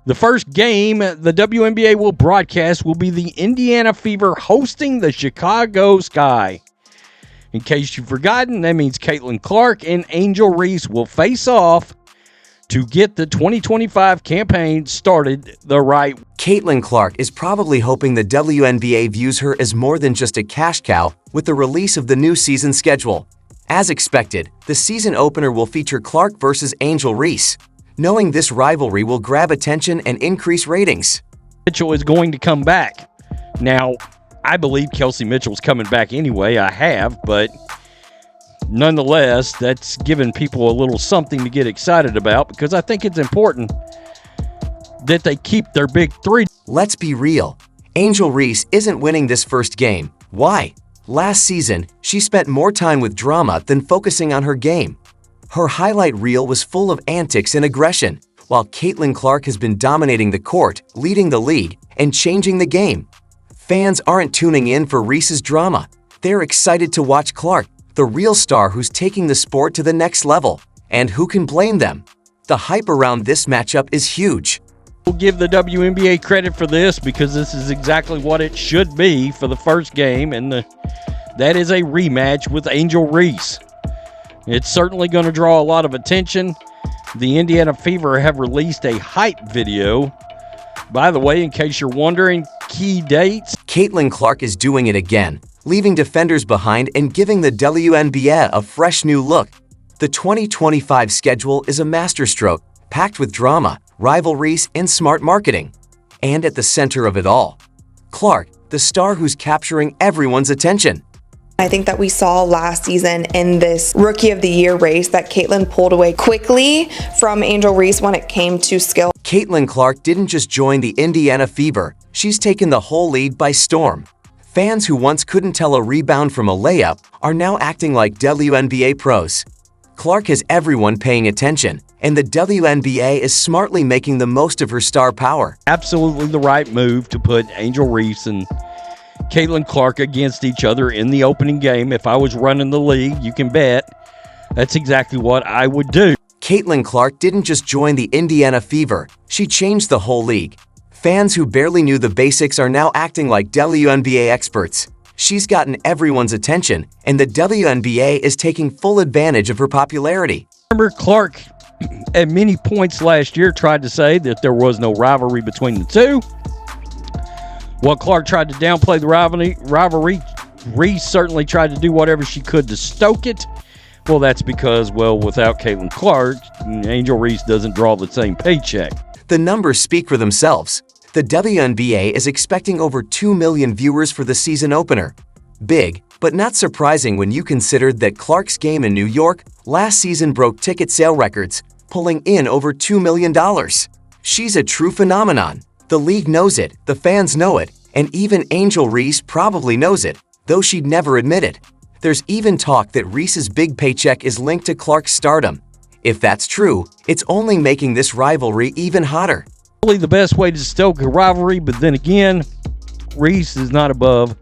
The first game the WNBA will broadcast will be the Indiana Fever hosting the Chicago Sky. In case you've forgotten, that means Caitlin Clark and Angel Reese will face off to get the 2025 campaign started the right way. Caitlin Clark is probably hoping the WNBA views her as more than just a cash cow with the release of the new season schedule. As expected, the season opener will feature Clark versus Angel Reese, knowing this rivalry will grab attention and increase ratings. Mitchell is going to come back. Now, I believe Kelsey Mitchell's coming back anyway. I have, but nonetheless, that's given people a little something to get excited about because I think it's important that they keep their big three. Let's be real. Angel Reese isn't winning this first game. Why? Last season, she spent more time with drama than focusing on her game. Her highlight reel was full of antics and aggression, while Caitlin Clark has been dominating the court, leading the league, and changing the game. Fans aren't tuning in for Reese's drama. They're excited to watch Clark, the real star who's taking the sport to the next level. And who can blame them? The hype around this matchup is huge. We'll give the WNBA credit for this because this is exactly what it should be for the first game, and that is a rematch with Angel Reese. It's certainly going to draw a lot of attention. The Indiana Fever have released a hype video. By the way, in case you're wondering, key dates. Caitlin Clark is doing it again, leaving defenders behind and giving the WNBA a fresh new look. The 2025 schedule is a masterstroke, packed with drama, rivalries, and smart marketing. And at the center of it all, Clark, the star who's capturing everyone's attention. I think that we saw last season in this Rookie of the Year race that Caitlin pulled away quickly from Angel Reese when it came to skill. Caitlin Clark didn't just join the Indiana Fever, she's taken the whole league by storm. Fans who once couldn't tell a rebound from a layup are now acting like WNBA pros. Clark has everyone paying attention, and the WNBA is smartly making the most of her star power. Absolutely the right move to put Angel Reese and Caitlin Clark against each other in the opening game. If I was running the league, you can bet that's exactly what I would do. Caitlin Clark didn't just join the Indiana Fever, she changed the whole league. Fans who barely knew the basics are now acting like WNBA experts. She's gotten everyone's attention, and the WNBA is taking full advantage of her popularity. Remember, Clark at many points last year tried to say that there was no rivalry between the two. While Clark tried to downplay the rivalry, Reese certainly tried to do whatever she could to stoke it. Well, that's because, without Caitlin Clark, Angel Reese doesn't draw the same paycheck. The numbers speak for themselves. The WNBA is expecting over 2 million viewers for the season opener. Big, but not surprising when you considered that Clark's game in New York last season broke ticket sale records, pulling in over $2 million. She's a true phenomenon. The league knows it, the fans know it, and even Angel Reese probably knows it, though she'd never admit it. There's even talk that Reese's big paycheck is linked to Clark's stardom. If that's true, it's only making this rivalry even hotter. Really the best way to stoke a rivalry, but then again, Reese is not above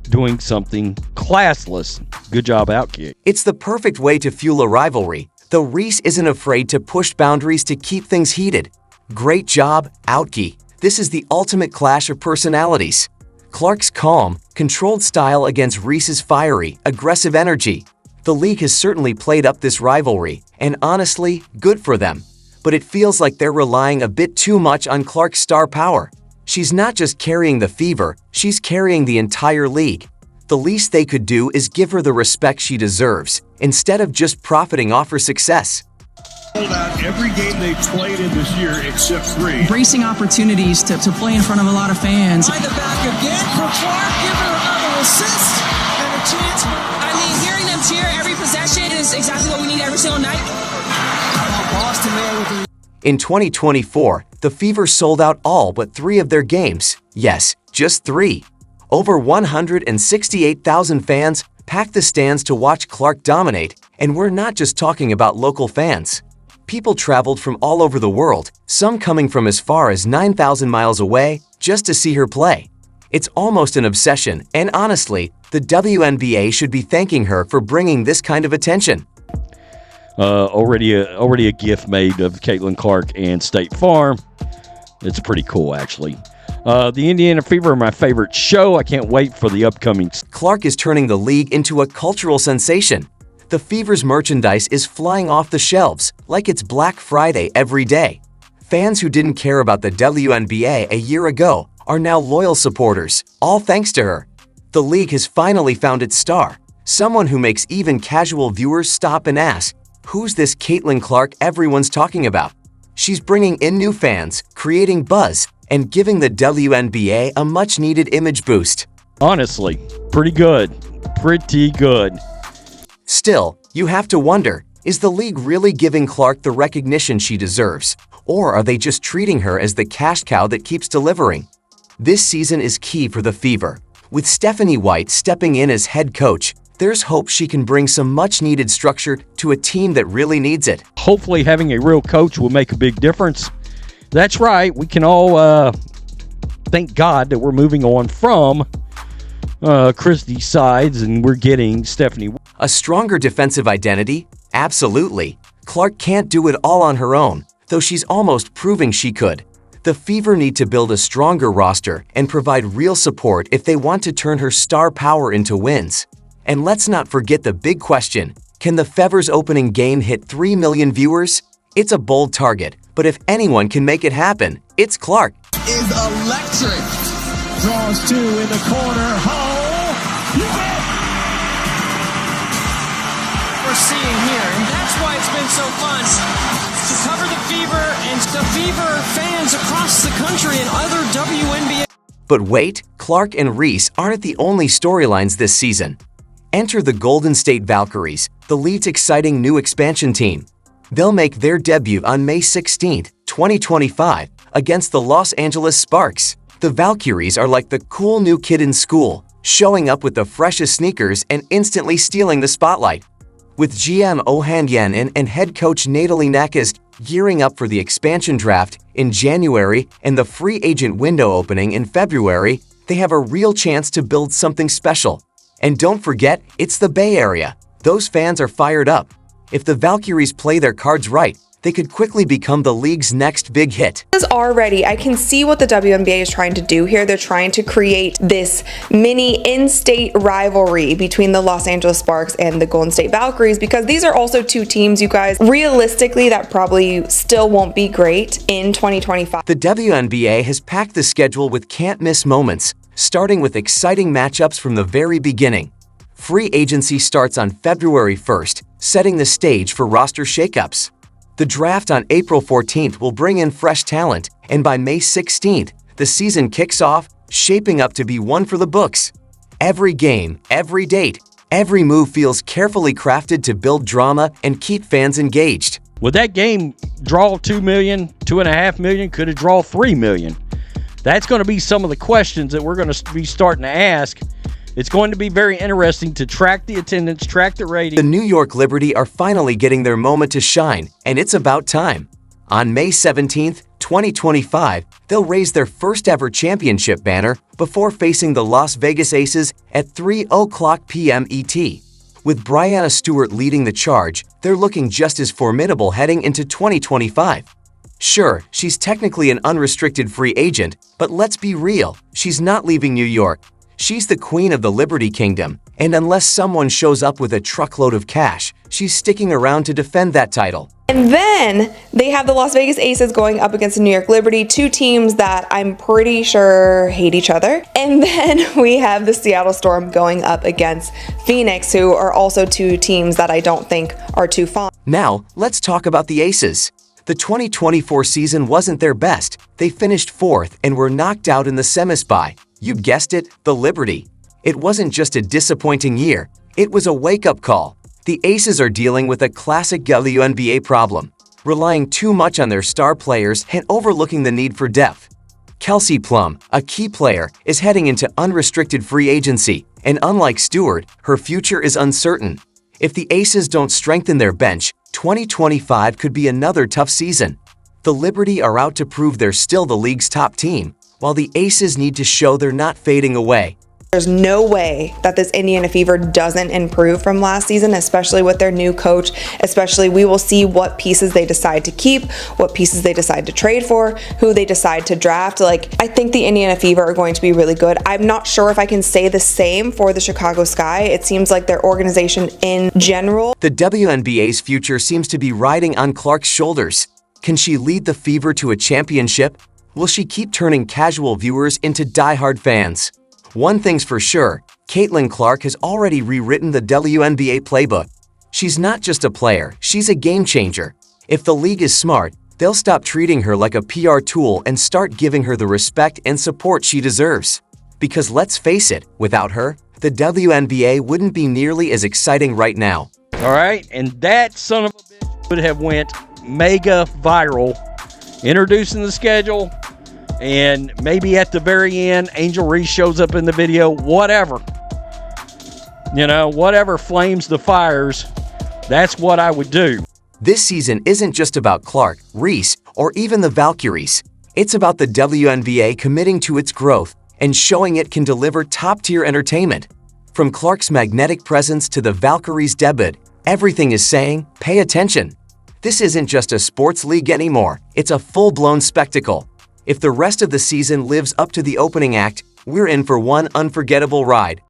doing something classless. Good job, Outkick. It's the perfect way to fuel a rivalry, though Reese isn't afraid to push boundaries to keep things heated. Great job, Outkick. This is the ultimate clash of personalities. Clark's calm, controlled style against Reese's fiery, aggressive energy. The league has certainly played up this rivalry, and honestly, good for them. But it feels like they're relying a bit too much on Clark's star power. She's not just carrying the Fever, she's carrying the entire league. The least they could do is give her the respect she deserves, instead of just profiting off her success. Out every game they've played in this year except 3. Embracing opportunities to play in front of a lot of fans. Behind the back again for Clark, give her another assist and a chance. I mean, hearing them cheer every possession is exactly what we need every single night. Boston there with the... In 2024, the Fever sold out all but 3 of their games. Yes, just 3. Over 168,000 fans packed the stands to watch Clark dominate, and we're not just talking about local fans. People traveled from all over the world, some coming from as far as 9,000 miles away just to see her play. It's almost an obsession, and honestly, the WNBA should be thanking her for bringing this kind of attention. Already a gift made of Caitlin Clark and State Farm. It's pretty cool, actually. The Indiana Fever are my favorite show. I can't wait for the upcoming. Clark is turning the league into a cultural sensation. The Fever's merchandise is flying off the shelves like it's Black Friday every day. Fans who didn't care about the WNBA a year ago are now loyal supporters, all thanks to her. The league has finally found its star, someone who makes even casual viewers stop and ask, who's this Caitlin Clark everyone's talking about? She's bringing in new fans, creating buzz, and giving the WNBA a much-needed image boost. Honestly, pretty good. Pretty good. Still, you have to wonder, is the league really giving Clark the recognition she deserves? Or are they just treating her as the cash cow that keeps delivering? This season is key for the Fever. With Stephanie White stepping in as head coach, there's hope she can bring some much-needed structure to a team that really needs it. Hopefully having a real coach will make a big difference. That's right. We can all thank God that we're moving on from Christie's sides and we're getting Stephanie. A stronger defensive identity? Absolutely. Clark can't do it all on her own, though she's almost proving she could. The Fever need to build a stronger roster and provide real support if they want to turn her star power into wins. And let's not forget the big question, can the Fever's opening game hit 3 million viewers? It's a bold target, but if anyone can make it happen, it's Clark. Is electric. Draws two in the corner. Hole. We're seeing here, and that's why it's been so fun to cover the Fever and the Fever fans across the country and other WNBA. But wait, Clark and Reese aren't the only storylines this season. Enter the Golden State Valkyries, the league's exciting new expansion team. They'll make their debut on May 16, 2025, against the Los Angeles Sparks. The Valkyries are like the cool new kid in school, showing up with the freshest sneakers and instantly stealing the spotlight. With GM Ohan Yenin and head coach Natalie Nakast gearing up for the expansion draft in January and the free agent window opening in February, they have a real chance to build something special. And don't forget, it's the Bay Area. Those fans are fired up. If the Valkyries play their cards right, they could quickly become the league's next big hit. Already, I can see what the WNBA is trying to do here. They're trying to create this mini in-state rivalry between the Los Angeles Sparks and the Golden State Valkyries, because these are also two teams, you guys, realistically, that probably still won't be great in 2025. The WNBA has packed the schedule with can't-miss moments, starting with exciting matchups from the very beginning. Free agency starts on February 1st, setting the stage for roster shakeups. The draft on April 14th will bring in fresh talent, and by May 16th, the season kicks off, shaping up to be one for the books. Every game, every date, every move feels carefully crafted to build drama and keep fans engaged. Would that game draw 2 million, 2.5 million? Could it draw 3 million? That's going to be some of the questions that we're going to be starting to ask. It's going to be very interesting to track the attendance, track the rating. The New York Liberty are finally getting their moment to shine, and it's about time. On May 17th, 2025, they'll raise their first ever championship banner before facing the Las Vegas Aces at 3:00 p.m. ET. With Brianna Stewart leading the charge, they're looking just as formidable heading into 2025. Sure, she's technically an unrestricted free agent, but let's be real, she's not leaving New York. She's the queen of the Liberty Kingdom, and unless someone shows up with a truckload of cash, she's sticking around to defend that title. And then they have the Las Vegas Aces going up against the New York Liberty, two teams that I'm pretty sure hate each other. And then we have the Seattle Storm going up against Phoenix, who are also two teams that I don't think are too fond. Now, let's talk about the Aces. The 2024 season wasn't their best. They finished fourth and were knocked out in the semis by, you guessed it, the Liberty. It wasn't just a disappointing year, it was a wake-up call. The Aces are dealing with a classic WNBA problem, relying too much on their star players and overlooking the need for depth. Kelsey Plum, a key player, is heading into unrestricted free agency, and unlike Stewart, her future is uncertain. If the Aces don't strengthen their bench, 2025 could be another tough season. The Liberty are out to prove they're still the league's top team, while the Aces need to show they're not fading away. There's no way that this Indiana Fever doesn't improve from last season, especially with their new coach. Especially, we will see what pieces they decide to keep, what pieces they decide to trade for, who they decide to draft. Like, I think the Indiana Fever are going to be really good. I'm not sure if I can say the same for the Chicago Sky. It seems like their organization in general. The WNBA's future seems to be riding on Clark's shoulders. Can she lead the Fever to a championship? Will she keep turning casual viewers into diehard fans? One thing's for sure, Caitlin Clark has already rewritten the WNBA playbook. She's not just a player, she's a game changer. If the league is smart, they'll stop treating her like a PR tool and start giving her the respect and support she deserves. Because let's face it, without her, the WNBA wouldn't be nearly as exciting right now. All right, and that son of a bitch would have went mega viral, introducing the schedule, and maybe at the very end, Angel Reese shows up in the video, whatever. You know, whatever flames the fires, that's what I would do. This season isn't just about Clark, Reese, or even the Valkyries. It's about the WNBA committing to its growth and showing it can deliver top-tier entertainment. From Clark's magnetic presence to the Valkyries' debut, everything is saying, pay attention. This isn't just a sports league anymore, it's a full-blown spectacle. If the rest of the season lives up to the opening act, we're in for one unforgettable ride.